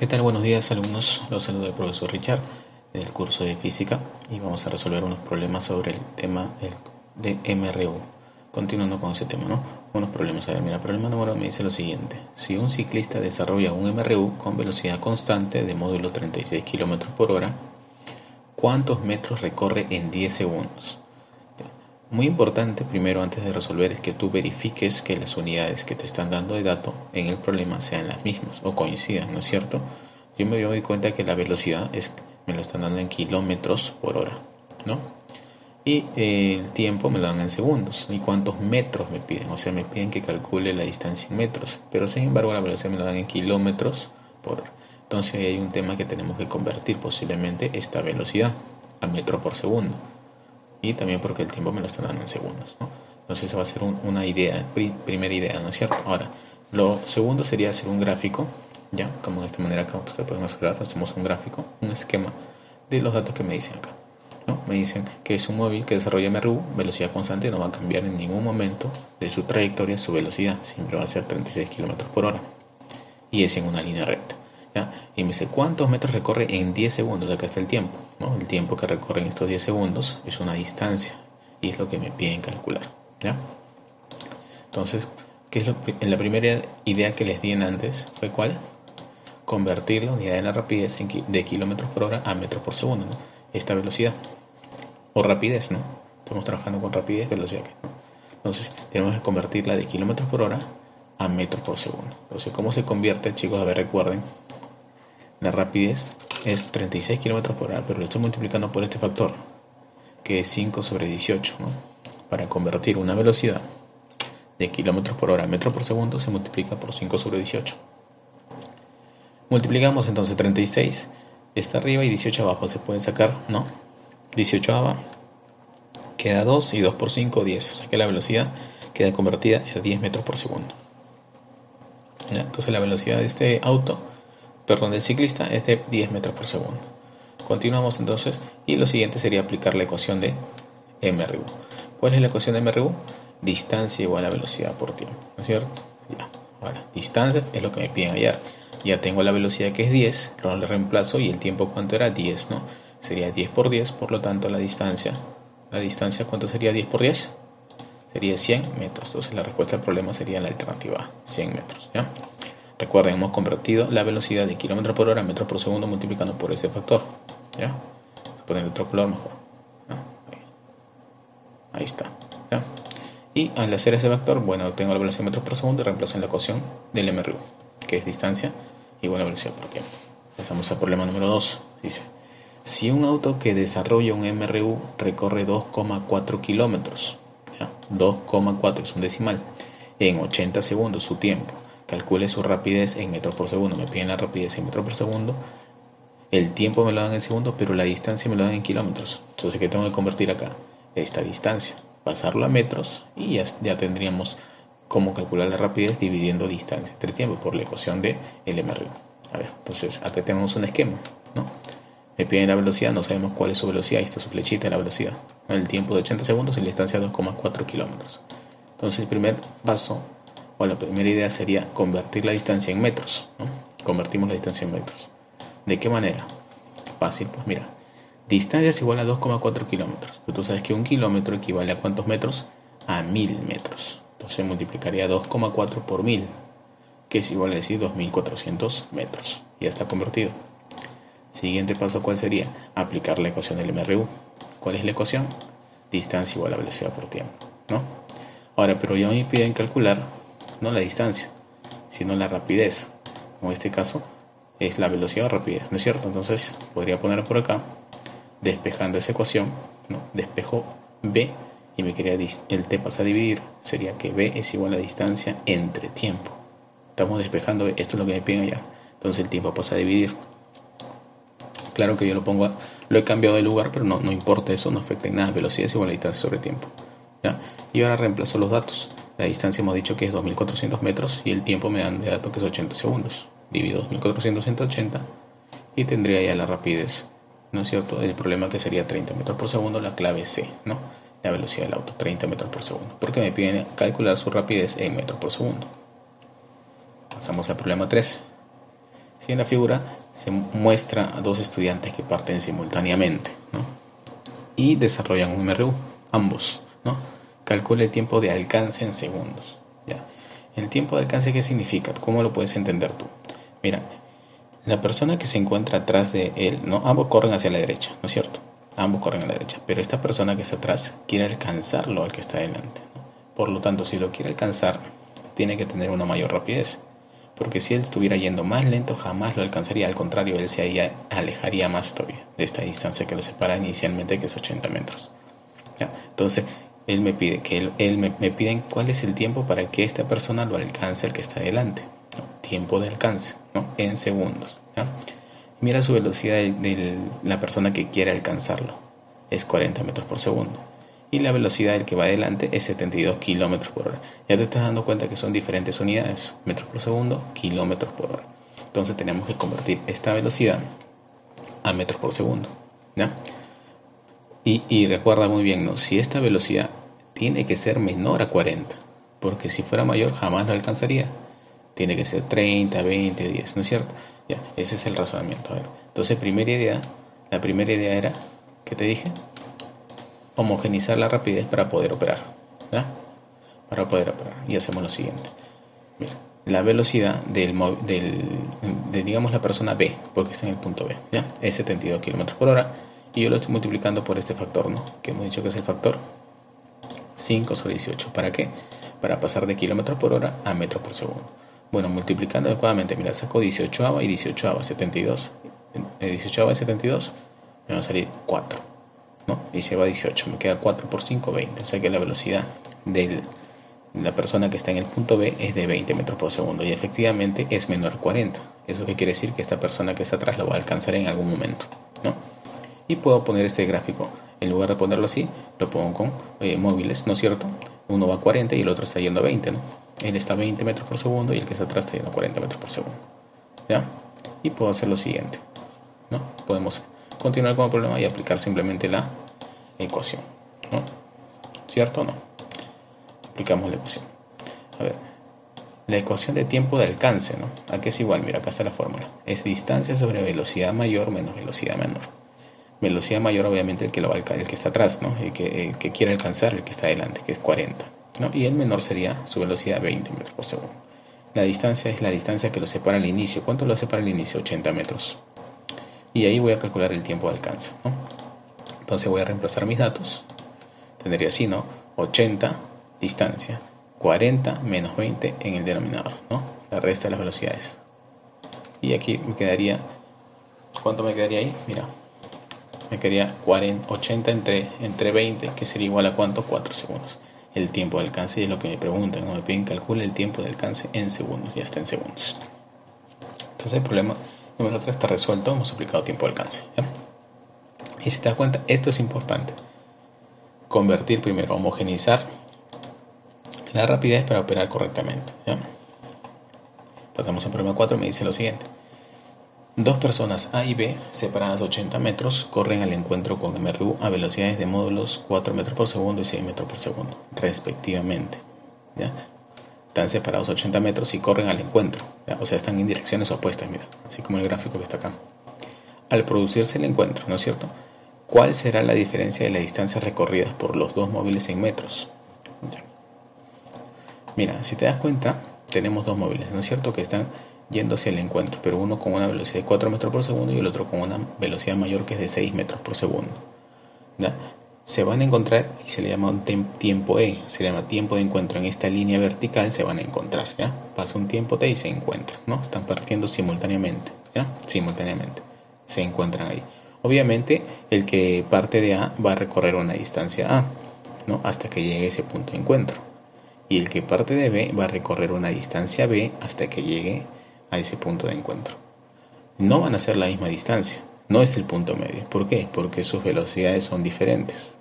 ¿Qué tal? Buenos días, alumnos. Los saluda el profesor Richard del curso de física y vamos a resolver unos problemas sobre el tema de MRU. Continuando con ese tema, ¿no? Unos problemas. A ver, mira, el problema número me dice lo siguiente. Si un ciclista desarrolla un MRU con velocidad constante de módulo 36 km por hora, ¿cuántos metros recorre en 10 segundos? Muy importante, primero, antes de resolver, es que tú verifiques que las unidades que te están dando de dato en el problema sean las mismas o coincidan, ¿no es cierto? Yo me doy cuenta que la velocidad me lo están dando en kilómetros por hora, ¿no? Y el tiempo me lo dan en segundos. ¿Y cuántos metros me piden? O sea, me piden que calcule la distancia en metros, pero sin embargo la velocidad me lo dan en kilómetros por hora. Entonces hay un tema que tenemos que convertir posiblemente esta velocidad a metro por segundo. Y también porque el tiempo me lo están dando en segundos, ¿no? Entonces esa va a ser una idea, primera idea, ¿no es cierto? Ahora, lo segundo sería hacer un gráfico, ya, como de esta manera que ustedes pueden observar, hacemos un gráfico, un esquema de los datos que me dicen acá, ¿no? Me dicen que es un móvil que desarrolla MRU, velocidad constante, no va a cambiar en ningún momento de su trayectoria, su velocidad, siempre va a ser 36 km por hora, y es en una línea recta. ¿Ya? Y me dice cuántos metros recorre en 10 segundos. Acá está el tiempo, ¿no? El tiempo que recorre en estos 10 segundos es una distancia y es lo que me piden calcular, ¿ya? Entonces, en la primera idea que les di antes fue ¿cuál? Convertir la unidad de la rapidez de kilómetros por hora a metros por segundo, ¿no? Esta velocidad o rapidez, ¿no? Estamos trabajando con rapidez, velocidad, ¿no? Entonces tenemos que convertirla de kilómetros por hora a metros por segundo. Entonces, ¿cómo se convierte, chicos? A ver, recuerden, la rapidez es 36 km por hora, pero lo estoy multiplicando por este factor, que es 5 sobre 18, ¿no? Para convertir una velocidad de kilómetros por hora a metros por segundo se multiplica por 5 sobre 18. Multiplicamos entonces 36 está arriba y 18 abajo. Se puede sacar, ¿no? 18 abajo queda 2 y 2 por 5, 10. O sea que la velocidad queda convertida a 10 metros por segundo. ¿Ya? Entonces la velocidad de este auto, perdón, del ciclista, es de 10 metros por segundo. Continuamos entonces y lo siguiente sería aplicar la ecuación de MRU. ¿Cuál es la ecuación de MRU? Distancia igual a velocidad por tiempo, ¿no es cierto? Ya. Ahora, distancia es lo que me piden hallar. Ya tengo la velocidad que es 10, lo reemplazo y el tiempo ¿cuánto era? 10, ¿no? Sería 10 por 10, por lo tanto la distancia ¿cuánto sería 10 por 10? Sería 100 metros. Entonces la respuesta al problema sería la alternativa A, 100 metros, ¿ya? Recuerden, hemos convertido la velocidad de kilómetros por hora a metros por segundo multiplicando por ese factor, ¿ya? Voy a poner otro color mejor, ¿ya? Ahí está, ¿ya? Y al hacer ese vector, bueno, tengo la velocidad de metros por segundo y reemplazo en la ecuación del MRU, que es distancia igual a velocidad por tiempo. Pasamos al problema número 2. Dice, si un auto que desarrolla un MRU recorre 2,4 kilómetros, 2,4 es un decimal, en 80 segundos su tiempo, calcule su rapidez en metros por segundo. Me piden la rapidez en metros por segundo, el tiempo me lo dan en segundos, pero la distancia me lo dan en kilómetros. Entonces, ¿qué tengo que convertir acá? Esta distancia, pasarlo a metros y ya tendríamos cómo calcular la rapidez dividiendo distancia entre tiempo por la ecuación de MRU. A ver, entonces acá tenemos un esquema, ¿no? Me piden la velocidad, no sabemos cuál es su velocidad, ahí está su flechita de la velocidad, el tiempo de 80 segundos y la distancia 2,4 kilómetros. Entonces el primer paso o la primera idea sería convertir la distancia en metros, ¿no? Convertimos la distancia en metros. ¿De qué manera? Fácil, pues mira, distancia es igual a 2,4 kilómetros, pero tú sabes que un kilómetro equivale a ¿cuántos metros? A 1000 metros. Entonces multiplicaría 2,4 por 1000, que es igual a decir 2400 metros. Ya está convertido. Siguiente paso, ¿cuál sería? Aplicar la ecuación del MRU. ¿Cuál es la ecuación? Distancia igual a velocidad por tiempo, ¿no? Ahora, pero ya me piden calcular no la distancia, sino la rapidez. En este caso es la velocidad o rapidez, ¿no es cierto? Entonces podría poner por acá, despejando esa ecuación, ¿no? Despejo B y me quedaría el T pasa a dividir, sería que B es igual a distancia entre tiempo. Estamos despejando, esto es lo que me piden allá. Entonces el tiempo pasa a dividir. Claro que yo lo he cambiado de lugar, pero no importa eso, no afecta en nada. Velocidad es igual a distancia sobre tiempo, ¿ya? Y ahora reemplazo los datos. La distancia hemos dicho que es 2400 metros y el tiempo me dan de dato que es 80 segundos. Divido 2400 entre 80 y tendría ya la rapidez, ¿no es cierto? El problema que sería 30 metros por segundo, la clave C, ¿no? La velocidad del auto, 30 metros por segundo. Porque me piden calcular su rapidez en metros por segundo. Pasamos al problema 3. Si en la figura se muestra a dos estudiantes que parten simultáneamente, ¿no? Y desarrollan un MRU, ambos, ¿no? Calcula el tiempo de alcance en segundos, ¿ya? El tiempo de alcance, ¿qué significa? ¿Cómo lo puedes entender tú? Mira, la persona que se encuentra atrás de él, ¿no? Ambos corren hacia la derecha, ¿no es cierto? Ambos corren a la derecha, pero esta persona que está atrás quiere alcanzarlo al que está delante, ¿no? Por lo tanto, si lo quiere alcanzar, tiene que tener una mayor rapidez. Porque si él estuviera yendo más lento, jamás lo alcanzaría. Al contrario, él se alejaría más todavía de esta distancia que lo separa inicialmente, que es 80 metros. ¿Ya? Entonces, él me pide me piden cuál es el tiempo para que esta persona lo alcance al que está delante, ¿no? Tiempo de alcance, ¿no? En segundos, ¿ya? Mira su velocidad de la persona que quiere alcanzarlo. Es 40 metros por segundo. Y la velocidad del que va adelante es 72 kilómetros por hora. Ya te estás dando cuenta que son diferentes unidades, metros por segundo, kilómetros por hora. Entonces tenemos que convertir esta velocidad a metros por segundo, ¿ya? Y recuerda muy bien, ¿no? Si esta velocidad tiene que ser menor a 40, porque si fuera mayor jamás lo alcanzaría. Tiene que ser 30, 20, 10, ¿no es cierto? Ya, ese es el razonamiento. A ver, entonces, la primera idea era, ¿qué te dije? Homogenizar la rapidez para poder operar, ¿ya? Para poder operar. Y hacemos lo siguiente. Mira, la velocidad de digamos, la persona B, porque está en el punto B, ¿ya? Es 72 kilómetros por hora. Y yo lo estoy multiplicando por este factor, ¿no? Que hemos dicho que es el factor 5 sobre 18. ¿Para qué? Para pasar de kilómetros por hora a metros por segundo. Bueno, multiplicando adecuadamente, mira, saco 18 y 18 72. 18 y 72 me va a salir 4, ¿no? Y se va 18, me queda 4 por 5, 20. O sea que la velocidad de la persona que está en el punto B es de 20 metros por segundo. Y efectivamente es menor a 40. ¿Eso qué quiere decir? Que esta persona que está atrás lo va a alcanzar en algún momento, ¿no? Y puedo poner este gráfico, en lugar de ponerlo así, lo pongo con móviles, ¿no es cierto? Uno va a 40 y el otro está yendo a 20, ¿no? Él está a 20 metros por segundo y el que está atrás está yendo a 40 metros por segundo, ¿ya? Y puedo hacer lo siguiente, ¿no? Podemos continuar con el problema y aplicar simplemente la ecuación, ¿no? ¿Cierto o no? Aplicamos la ecuación. A ver, la ecuación de tiempo de alcance, ¿no? Aquí es igual, mira, acá está la fórmula. Es distancia sobre velocidad mayor menos velocidad menor. Velocidad mayor, obviamente, el que está atrás, ¿no? El que quiere alcanzar, el que está adelante, que es 40, ¿no? Y el menor sería su velocidad 20 metros por segundo. La distancia es la distancia que lo separa al inicio. ¿Cuánto lo separa al inicio? 80 metros. Y ahí voy a calcular el tiempo de alcance, ¿no? Entonces voy a reemplazar mis datos. Tendría así, ¿no? 80, distancia. 40 menos 20 en el denominador, ¿no? La resta de las velocidades. Y aquí me quedaría... ¿Cuánto me quedaría ahí? Mira. Me quedaría 80 entre 20, que sería igual a ¿cuánto? 4 segundos. El tiempo de alcance es lo que me preguntan, ¿no? Me piden calcule el tiempo de alcance en segundos, ya está en segundos. Entonces el problema número 3 está resuelto, hemos aplicado tiempo de alcance, ¿ya? Y si te das cuenta, esto es importante. Convertir primero, homogenizar la rapidez para operar correctamente, ¿ya? Pasamos al problema 4, me dice lo siguiente. Dos personas A y B, separadas 80 metros, corren al encuentro con MRU a velocidades de módulos 4 metros por segundo y 6 metros por segundo, respectivamente, ¿ya? Están separados 80 metros y corren al encuentro, ¿ya? O sea, están en direcciones opuestas, mira, así como el gráfico que está acá. Al producirse el encuentro, ¿no es cierto? ¿Cuál será la diferencia de las distancias recorridas por los dos móviles en metros? ¿Ya? Mira, si te das cuenta, tenemos dos móviles, ¿no es cierto? Que están yendo hacia el encuentro, pero uno con una velocidad de 4 metros por segundo y el otro con una velocidad mayor que es de 6 metros por segundo, ¿ya? Se van a encontrar y se le llama un tiempo E, se le llama tiempo de encuentro. En esta línea vertical se van a encontrar, ¿ya? Pasa un tiempo T y se encuentran, ¿no? Están partiendo simultáneamente, ¿ya? Simultáneamente se encuentran ahí. Obviamente el que parte de A va a recorrer una distancia A, ¿no? Hasta que llegue a ese punto de encuentro. Y el que parte de B va a recorrer una distancia B hasta que llegue a ese punto de encuentro. No van a ser la misma distancia, no es el punto medio. ¿Por qué? Porque sus velocidades son diferentes.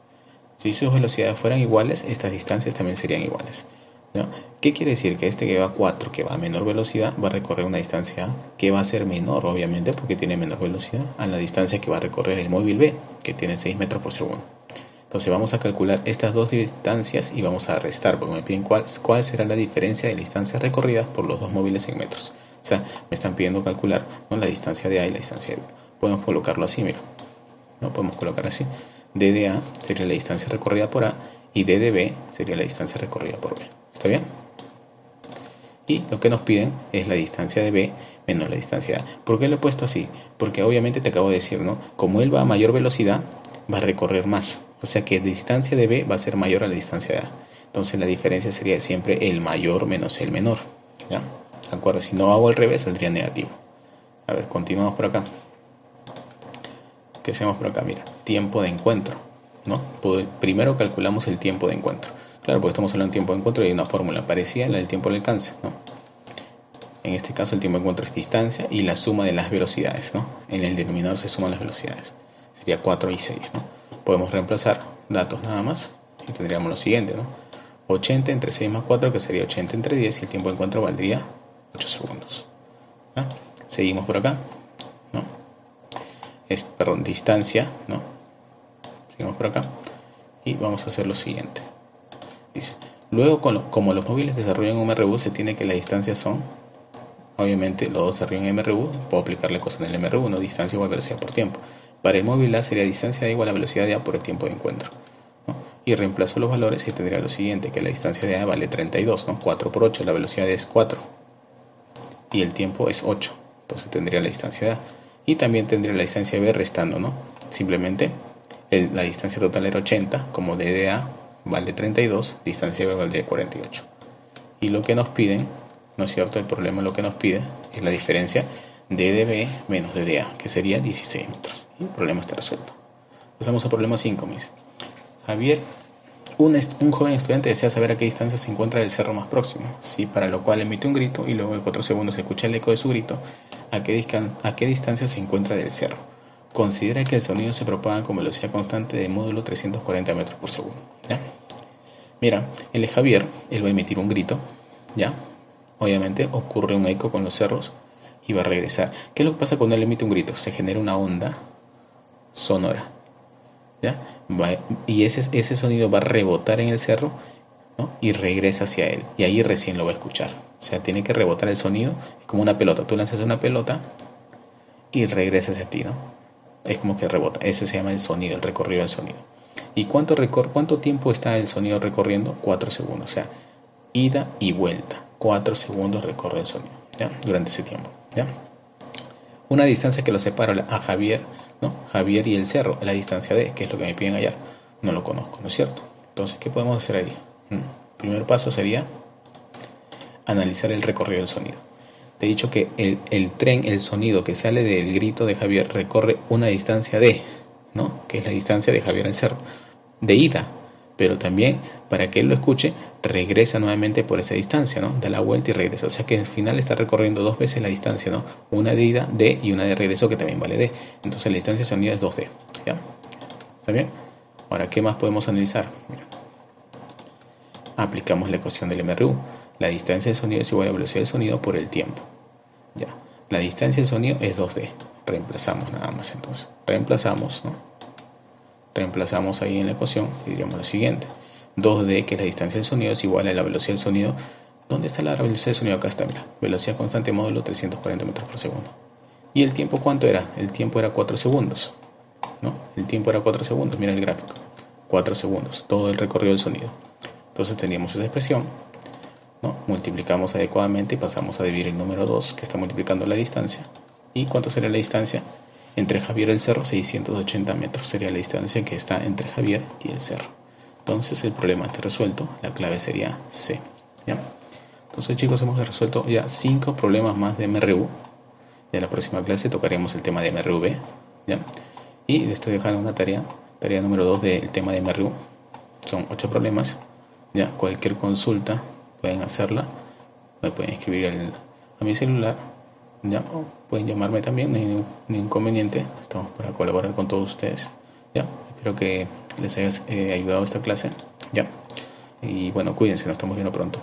Si sus velocidades fueran iguales, estas distancias también serían iguales, ¿no? ¿Qué quiere decir? Que este que va a 4, que va a menor velocidad, va a recorrer una distancia que va a ser menor, obviamente, porque tiene menor velocidad, a la distancia que va a recorrer el móvil B, que tiene 6 metros por segundo. Entonces vamos a calcular estas dos distancias y vamos a restar, porque me piden cuál será la diferencia de distancias recorridas por los dos móviles en metros. O sea, me están pidiendo calcular, ¿no?, la distancia de A y la distancia de B. Podemos colocarlo así, mira. ¿No? Podemos colocar así. D de A sería la distancia recorrida por A y D de B sería la distancia recorrida por B. ¿Está bien? Y lo que nos piden es la distancia de B menos la distancia de A. ¿Por qué lo he puesto así? Porque obviamente te acabo de decir, ¿no? Como él va a mayor velocidad, va a recorrer más. O sea que la distancia de B va a ser mayor a la distancia de A. Entonces la diferencia sería siempre el mayor menos el menor. ¿Ya? ¿De acuerdo? Si no hago al revés, saldría negativo. A ver, continuamos por acá. ¿Qué hacemos por acá? Mira, tiempo de encuentro, ¿no? Primero calculamos el tiempo de encuentro. Claro, porque estamos hablando de tiempo de encuentro y hay una fórmula parecida a la del tiempo de alcance, ¿no? En este caso el tiempo de encuentro es distancia y la suma de las velocidades, ¿no? En el denominador se suman las velocidades. Sería 4 y 6, ¿no? Podemos reemplazar datos nada más y tendríamos lo siguiente, ¿no? 80 entre 6 más 4, que sería 80 entre 10, y el tiempo de encuentro valdría 8 segundos. ¿Ah? Seguimos por acá, ¿no? Perdón, distancia, ¿no? Seguimos por acá y vamos a hacer lo siguiente. Dice, luego como los móviles desarrollan un MRU, se tiene que las distancias son, obviamente los dos desarrollan MRU, puedo aplicarle cosas en el MRU, ¿no? Distancia igual velocidad por tiempo. Para el móvil A sería distancia igual a velocidad de A por el tiempo de encuentro, ¿no? Y reemplazo los valores y tendría lo siguiente, que la distancia de A vale 32, ¿no? 4 por 8, la velocidad es 4 y el tiempo es 8, entonces tendría la distancia de A. Y también tendría la distancia de B restando, ¿no? Simplemente la distancia total era 80, como D de A vale 32, distancia de B valdría 48. Y lo que nos piden, ¿no es cierto? El problema lo que nos pide es la diferencia D de B menos D de A, que sería 16 metros. Y el problema está resuelto. Pasamos al problema 5, mis. Javier, un joven estudiante desea saber a qué distancia se encuentra el cerro más próximo, ¿sí? Para lo cual emite un grito y luego de 4 segundos se escucha el eco de su grito. ¿A qué distancia se encuentra del cerro? Considera que el sonido se propaga con velocidad constante de módulo 340 metros por segundo. ¿Ya? Mira, él es Javier, él va a emitir un grito, ¿ya? Obviamente ocurre un eco con los cerros y va a regresar. ¿Qué es lo que pasa cuando él emite un grito? Se genera una onda sonora, ¿ya? Y ese sonido va a rebotar en el cerro, ¿no? Y regresa hacia él, y ahí recién lo va a escuchar. O sea, tiene que rebotar el sonido, es como una pelota. Tú lanzas una pelota y regresa hacia ti, ¿no? Es como que rebota. Ese se llama el sonido, el recorrido del sonido. ¿Y cuánto tiempo está el sonido recorriendo? 4 segundos. O sea, ida y vuelta. 4 segundos recorre el sonido, ¿ya? Durante ese tiempo, ¿ya? Una distancia que lo separa a Javier, ¿no? Javier y el cerro, la distancia D, que es lo que me piden hallar. No lo conozco, ¿no es cierto? Entonces, ¿qué podemos hacer ahí? Primer paso sería analizar el recorrido del sonido. Te he dicho que el tren, el sonido que sale del grito de Javier recorre una distancia D, ¿no? Que es la distancia de Javier al cerro, de ida, pero también para que él lo escuche regresa nuevamente por esa distancia, ¿no? Da la vuelta y regresa. O sea que al final está recorriendo 2 veces la distancia, ¿no? Una de ida D y una de regreso que también vale D. Entonces la distancia de sonido es 2D, ¿ya? ¿Está bien? Ahora, ¿qué más podemos analizar? Mira. Aplicamos la ecuación del MRU. La distancia del sonido es igual a la velocidad del sonido por el tiempo. Ya. La distancia del sonido es 2D. Reemplazamos nada más entonces. Reemplazamos, ¿no? Reemplazamos ahí en la ecuación y diríamos lo siguiente. 2D, que es la distancia del sonido, es igual a la velocidad del sonido. ¿Dónde está la velocidad del sonido? Acá está, mira. Velocidad constante módulo 340 metros por segundo. ¿Y el tiempo cuánto era? El tiempo era 4 segundos, ¿no? El tiempo era 4 segundos. Mira el gráfico. 4 segundos. Todo el recorrido del sonido. Entonces teníamos esa expresión, ¿no? Multiplicamos adecuadamente y pasamos a dividir el número 2, que está multiplicando la distancia. ¿Y cuánto sería la distancia? Entre Javier y el cerro, 680 metros sería la distancia que está entre Javier y el cerro. Entonces el problema está resuelto, la clave sería C, ¿ya? Entonces, chicos, hemos resuelto ya 5 problemas más de MRU. Ya en la próxima clase tocaremos el tema de MRV, ¿ya? Y les estoy dejando una tarea número 2 del tema de MRU. Son 8 problemas. Ya, cualquier consulta pueden hacerla, me pueden escribir a mi celular, ya, o pueden llamarme también, no hay ningún inconveniente. Estamos para colaborar con todos ustedes, ya. Espero que les haya ayudado esta clase, ya. Y bueno, cuídense, nos estamos viendo pronto.